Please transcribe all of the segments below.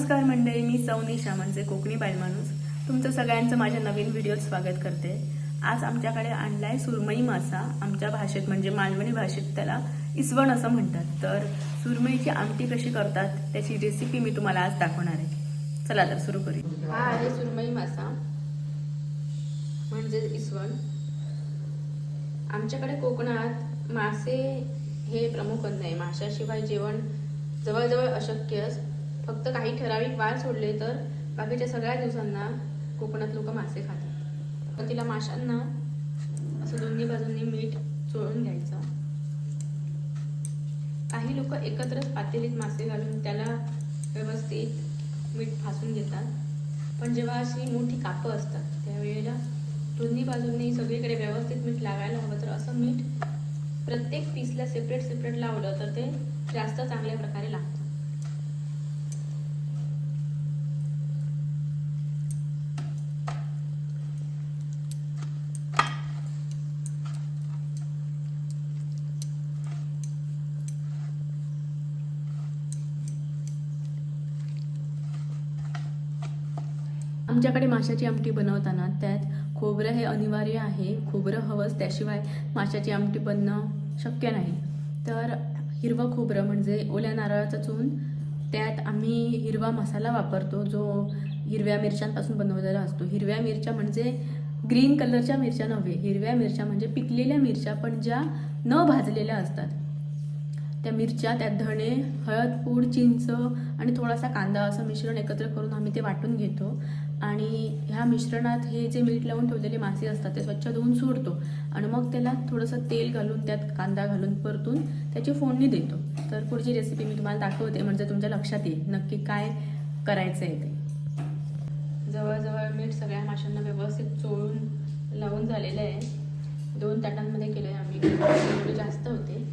नमस्कार मंडळी, मी सौनिशा म्हणजे कोकणी बालमाणूस. तुमचं सगळ्यांचं माझ्या नवीन व्हिडिओत स्वागत करते. आज आमच्याकडे आणलाय सुरमई मासा. आमच्या भाषेत म्हणजे मालवणी भाषेत त्याला इसवण असं म्हणतात. तर सुरमईची आमटी कशी करतात त्याची रेसिपी मी तुम्हाला आज दाखवणार आहे. चला तर सुरू करूया. हा आहे सुरमई मासा म्हणजे इसवण. आमच्याकडे कोकणात मासे हे प्रमुख अन्न आहे. माशाशिवाय जेवण जवळजवळ अशक्यच. फक्त काही ठराविक वार सोडले तर बाकीच्या सगळ्या दिवसांना कोकणात लोक मासे खातात. तर तिला माशांना असं दोन्ही बाजूंनी मीठ चोळून घ्यायचं. काही लोक एकत्रच पातेलीत मासे घालून त्याला व्यवस्थित मीठ फासून घेतात. पण जेव्हा अशी मोठी कापं असतात त्यावेळेला दोन्ही बाजूंनी सगळीकडे व्यवस्थित मीठ लागायला हवं. तर असं मीठ प्रत्येक पीसला सेपरेट सेपरेट लावलं तर ते जास्त चांगल्या प्रकारे लागतं. आमच्याकडे माशाची आमटी बनवताना त्यात खोबरं हे अनिवार्य आहे. खोबरं हवंच, त्याशिवाय माशाची आमटी बनणं शक्य नाही. तर हिरवं खोबरं म्हणजे ओल्या नारळाचं चून, त्यात आम्ही हिरवा मसाला वापरतो जो हिरव्या मिरच्यांपासून बनवलेला असतो. हिरव्या मिरच्या म्हणजे ग्रीन कलरच्या मिरच्या नव्हे, हिरव्या मिरच्या म्हणजे पिकलेल्या मिरच्या पण ज्या न भाजलेल्या असतात त्या मिरच्या, त्यात धणे, हळद पूड, चिंच आणि थोडासा कांदा असं मिश्रण एकत्र करून आम्ही ते वाटून घेतो. आणि ह्या मिश्रणात हे जे मीठ लावून ठेवलेले मासे असतात ते स्वच्छ धुवून सोडतो आणि मग त्याला थोडंसं तेल घालून त्यात कांदा घालून परतून त्याची फोडणी देतो. तर पुढची रेसिपी मी तुम्हाला दाखवते म्हणजे तुमच्या लक्षात येईल नक्की काय करायचं आहे ते. जवळजवळ मीठ सगळ्या माशांना व्यवस्थित चोळून लावून झालेलं आहे. 2 ताटांमध्ये केलं आहे आम्ही. थोडे जास्त होते.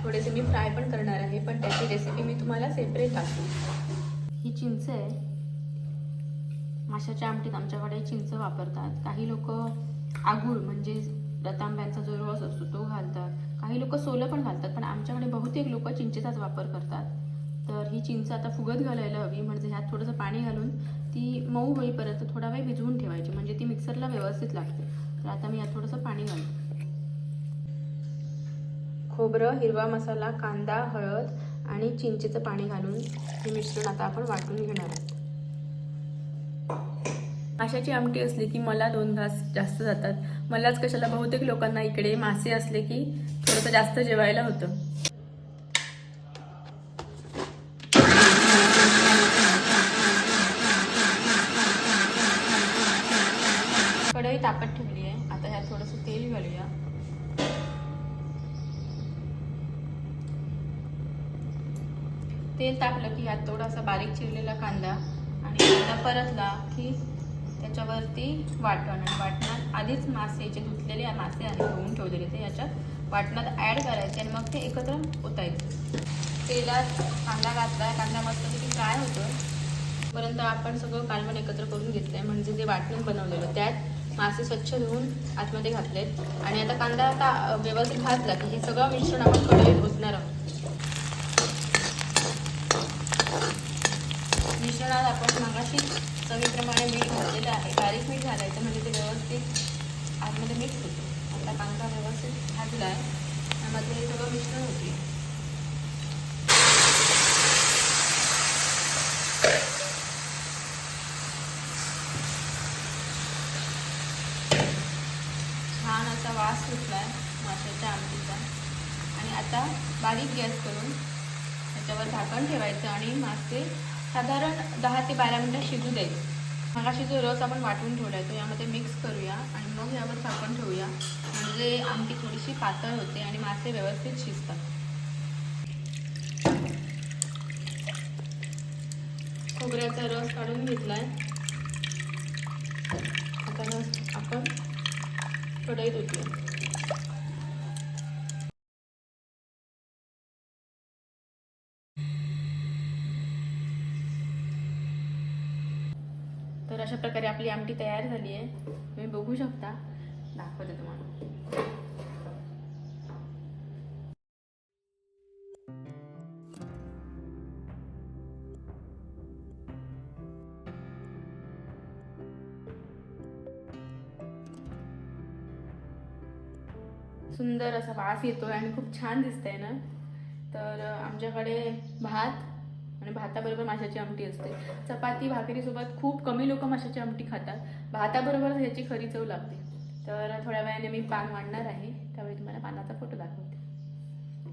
थोडेसे मी फ्राय पण करणार आहे, पण त्याची रेसिपी मी तुम्हाला सेपरेट दाखवते. ही चिंच आहे. माशाच्या आमटीत आमच्याकडे चिंच वापरतात. काही लोक आगूळ म्हणजे रतांब्यांचा जो रस असतो तो घालतात. काही लोक सोलं पण घालतात, पण आमच्याकडे बहुतेक लोक चिंचेचाच वापर करतात. तर ही चिंच आता फुगत घालायला हवी. म्हणजे ह्यात थोडंसं पाणी घालून ती मऊ होईपर्यंत थोडा वेळ भिजवून ठेवायची, म्हणजे ती मिक्सरला व्यवस्थित लागते. तर आता मी यात थोडंसं पाणी घालते. खोबरं, हिरवा मसाला, कांदा, हळद आणि चिंचेचं पाणी घालून हे मिश्रण आता आपण वाटून घेणार आहोत. माशाची आमटी असली की मला 2 घास जास्त जातात. मलाच कशाला, बहुतेक लोकांना इकडे मासे असले की थोडंसं जास्त जेवायला होतं. कढई तापत ठेवली आहे. आता ह्यात थोडंसं तेल घालूया. तेल तापलं की यात थोडासा बारीक चिरलेला कांदा आणि कांदा परतला की त्याच्यावरती वाटण, आणि वाटणात आधीच मासे जे धुतलेले मासे आहेत धुवून ठेवलेले ते याच्यात वाटणात ॲड करायचे आणि मग ते एकत्र ओतायचे. तेलात कांदा घातला, कांदा मस्तपैकी फ्राय होतं पर्यंत आपण सगळं कालवण एकत्र करून घेतलं आहे. म्हणजे जे वाटण बनवलेलं त्यात मासे स्वच्छ धुवून आतमध्ये घातलेत आणि आता कांदा आता व्यवस्थित भाजला की हे सगळं मिश्रण आपण कढईत ओतणार आहोत. मिश्रणात आपण मगाशी चवीप्रमाणे मीठ घातलेलं आहे. बारीक मीठ घालायचं म्हणजे ते व्यवस्थित आतमध्ये मिक्स होतं. आता कांदा व्यवस्थित भाजला आहे, त्यामध्ये हे सगळं मिश्रण होते. छान असा वास सुटला आहे माशाच्या आमटीचा. आणि आता बारीक गॅस करून त्याच्यावर झाकण ठेवायचं आणि मासे साधारण 10 ते 12 मिनिटं शिजू द्यायचे. मगाशी जो रस आपण वाटून ठेवला आहे तो यामध्ये मिक्स करूया आणि मग यावर झाकण ठेवूया. म्हणजे आमटी थोडीशी पातळ होते आणि मासे व्यवस्थित शिजतात. खोबऱ्याचा रस काढून घेतला आहे. आता रस आपण कढईत ओतूया. तर अशा प्रकारे आपली आमटी तयार झाली आहे. तुम्ही बघू शकता, दाखवते तुम्हाला. सुंदर असा वास येतो आहे आणि खूप छान दिसतंय ना. तर आमच्याकडे भात आणि भाताबरोबर माशाची आमटी असते. चपाती भाकरीसोबत खूप कमी लोक माशाची आमटी खातात. भाताबरोबर ह्याची खरी चव लागते. तर थोड्या वेळाने मी पान वाढणार आहे, त्यावेळी तुम्हाला पानाचा फोटो दाखवते.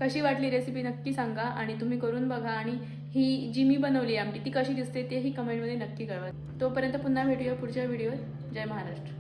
कशी वाटली रेसिपी नक्की सांगा आणि तुम्ही करून बघा. आणि ही जी मी बनवली आमटी ती कशी दिसते तेही कमेंटमध्ये नक्की कळवा. तोपर्यंत पुन्हा भेटूया पुढच्या व्हिडिओत. जय महाराष्ट्र.